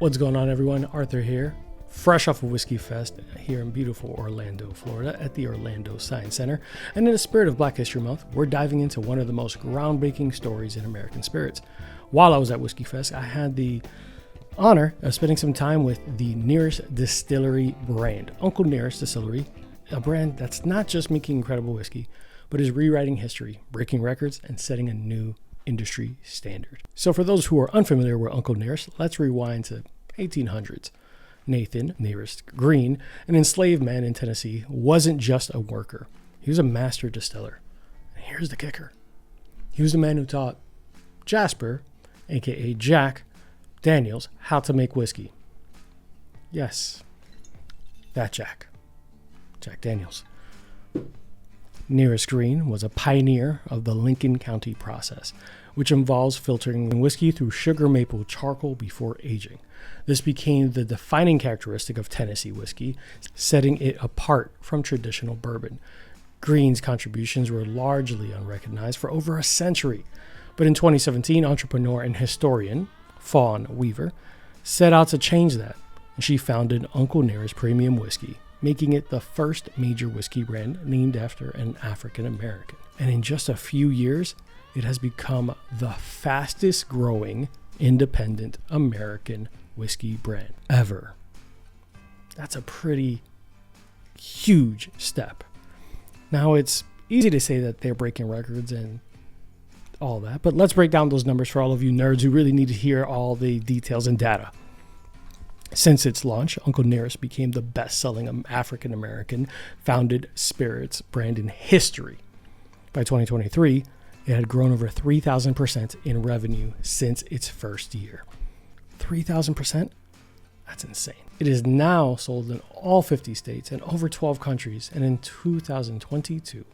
What's going on, everyone? Arthur here, fresh off of Whiskey Fest here in beautiful Orlando, Florida at the Orlando Science Center. And in the spirit of Black History Month, we're diving into one of the most groundbreaking stories in American spirits. While I was at Whiskey Fest, I had the honor of spending some time with the Nearest Distillery brand. Uncle Nearest Distillery, a brand that's not just making incredible whiskey, but is rewriting history, breaking records, and setting a new industry standard. So for those who are unfamiliar with Uncle Nearest, let's rewind to 1800s. Nathan Nearest Green, an enslaved man in Tennessee, wasn't just a worker. He was a master distiller. And here's the kicker. He was the man who taught Jasper, aka Jack Daniels, how to make whiskey. Yes, that Jack Daniels. Nearest Green was a pioneer of the Lincoln County process, which involves filtering whiskey through sugar maple charcoal before aging. This became the defining characteristic of Tennessee whiskey, setting it apart from traditional bourbon. Green's contributions were largely unrecognized for over a century, but in 2017, entrepreneur and historian Fawn Weaver set out to change that, and she founded Uncle Nearest Premium Whiskey, making it the first major whiskey brand named after an African American. And in just a few years, it has become the fastest growing independent American whiskey brand ever. That's a pretty huge step. Now, it's easy to say that they're breaking records and all that, but let's break down those numbers for all of you nerds who really need to hear all the details and data. Since its launch, Uncle Nearest became the best-selling African-American founded spirits brand in history. By 2023, it had grown over 3,000% in revenue since its first year. 3,000%? That's insane. It is now sold in all 50 states and over 12 countries, and in 2022,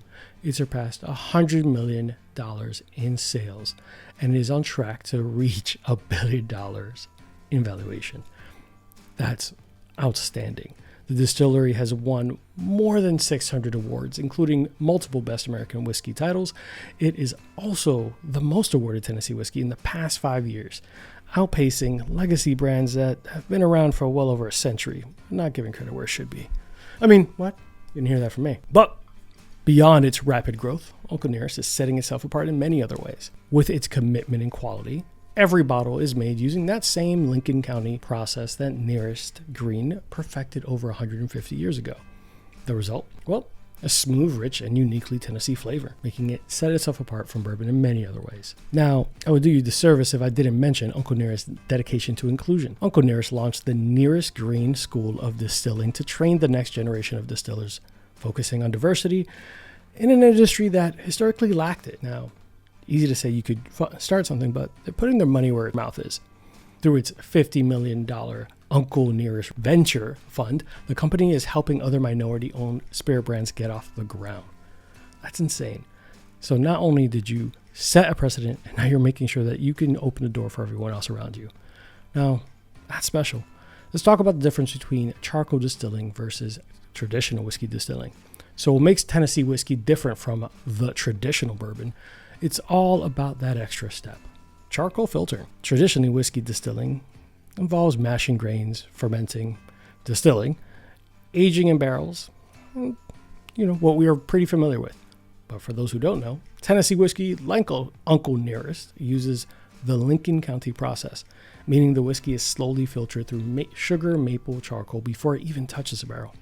it surpassed $100 million in sales and is on track to reach $1 billion in valuation. That's outstanding. The distillery has won more than 600 awards, including multiple Best American Whiskey titles. It is also the most awarded Tennessee whiskey in the past 5 years, outpacing legacy brands that have been around for well over a century. Not giving credit where it should be. I mean, what? You didn't hear that from me. But beyond its rapid growth, Uncle Nearest is setting itself apart in many other ways. With its commitment and quality, every bottle is made using that same Lincoln County process that Nearest Green perfected over 150 years ago. The result? Well, a smooth, rich, and uniquely Tennessee flavor, making it set itself apart from bourbon in many other ways. Now, I would do you disservice if I didn't mention Uncle Nearest's dedication to inclusion. Uncle Nearest launched the Nearest Green School of Distilling to train the next generation of distillers, focusing on diversity in an industry that historically lacked it. Now, easy to say you could start something, but they're putting their money where its mouth is. Through its $50 million Uncle Nearest Venture Fund, the company is helping other minority-owned spirit brands get off the ground. That's insane. So not only did you set a precedent, and now you're making sure that you can open the door for everyone else around you. Now, that's special. Let's talk about the difference between charcoal distilling versus traditional whiskey distilling. So what makes Tennessee whiskey different from the traditional bourbon? It's all about that extra step. Charcoal filtering. Traditionally, whiskey distilling involves mashing grains, fermenting, distilling, aging in barrels, what we are pretty familiar with. But for those who don't know, Tennessee whiskey, like Uncle Nearest, uses the Lincoln County process, meaning the whiskey is slowly filtered through sugar maple charcoal before it even touches the barrel.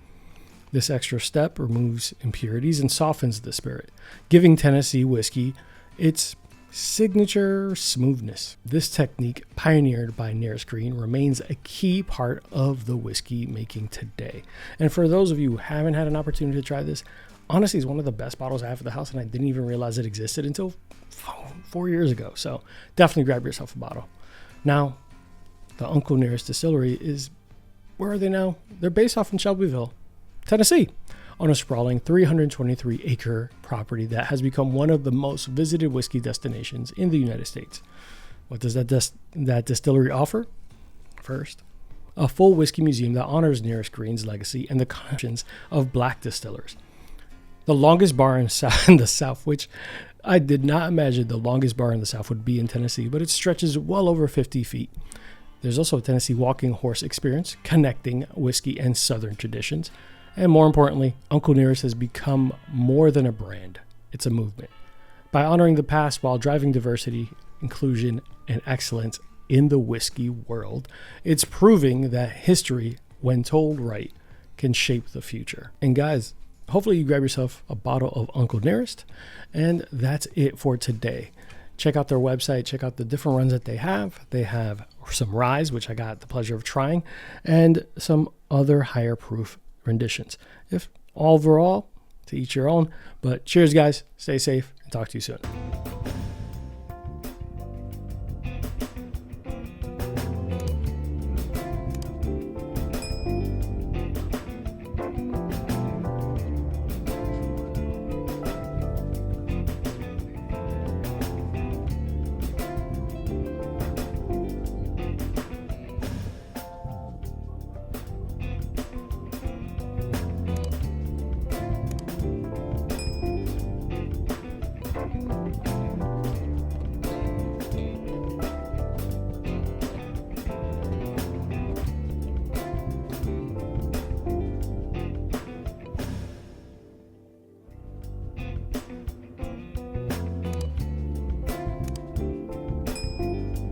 This extra step removes impurities and softens the spirit, giving Tennessee whiskey its signature smoothness. This technique, pioneered by Nearest Green, remains a key part of the whiskey making today. And for those of you who haven't had an opportunity to try this, honestly, it's one of the best bottles I have at the house, and I didn't even realize it existed until 4 years ago. So definitely grab yourself a bottle. Now, the Uncle Nearest Distillery is, where are they now? They're based off in Shelbyville, Tennessee, on a sprawling 323-acre property that has become one of the most visited whiskey destinations in the United States. What does that distillery offer? First, a full whiskey museum that honors Nearest Green's legacy and the contributions of Black distillers. The longest bar in the South, which I did not imagine the longest bar in the South would be in Tennessee, but it stretches well over 50 feet. There's also a Tennessee walking horse experience connecting whiskey and Southern traditions. And more importantly, Uncle Nearest has become more than a brand. It's a movement. By honoring the past while driving diversity, inclusion, and excellence in the whiskey world, it's proving that history, when told right, can shape the future. And guys, hopefully you grab yourself a bottle of Uncle Nearest. And that's it for today. Check out their website. Check out the different runs that they have. They have some ryes, which I got the pleasure of trying, and some other higher proof renditions. If overall, to each your own. But cheers, guys. Stay safe and talk to you soon.